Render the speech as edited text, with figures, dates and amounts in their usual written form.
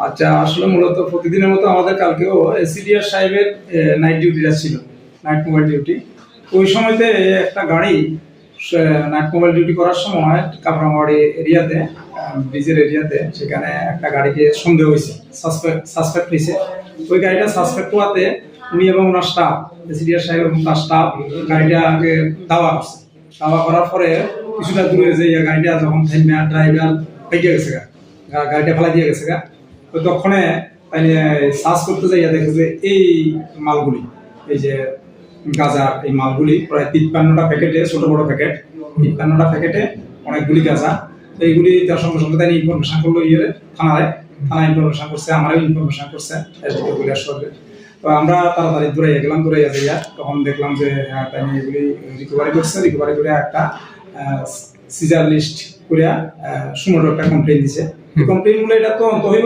আচ্ছা, আসলে মূলত প্রতিদিনের মতো আমাদের কালকেও এসিডিআর সাহেবের নাইট ডিউটিটা ছিল, নাইট মোবাইল ডিউটি। ওই সময়তে একটা গাড়ি নাইট মোবাইল ডিউটি করার সময় কাপড়ামারি এরিয়াতে, ব্রিজের এরিয়াতে, সেখানে একটা গাড়িকে সন্দেহ হয়েছে, সাসপেক্ট হয়েছে। ওই গাড়িটা সাসপেক্ট হওয়াতে উনি এবং ওনার স্টাফ, এসিডিআর সাহেব এবং তার স্টাফ গাড়িটাকে দাওয়া করছে। দাওয়া করার পরে কিছুটা দূরে যে গাড়িটা যখন ড্রাইভার পেকে গেছে, গাড়িটা ফেলা দিয়ে গেছে, তো তখনে সার্চ করতে যাইয়া দেখে যে এই মালগুলি, এই যে গাঁজার এই মালগুলি প্রায় 53টা প্যাকেটে, ছোট বড় প্যাকেট, 53টা প্যাকেটে অনেকগুলি গাঁজা। এইগুলি তার সঙ্গে সঙ্গে তাই ইনফরমেশন করলো থানায় ইনফরমেশন করছে, আমারও ইনফরমেশন করছে এসডিও পুলিশ সরকার। তো আমরা তাড়াতাড়ি দৌড়াইয়া গেলাম, দৌড়াইয়া যাইয়া তখন দেখলাম যে হ্যাঁ তাই এগুলি রিকভারি করছে। রিকভারি করে একটা সিজার লিস্ট করে সুমোটো একটা কমপ্লেন দিছে। কমপ্লেন গুলো এটা তো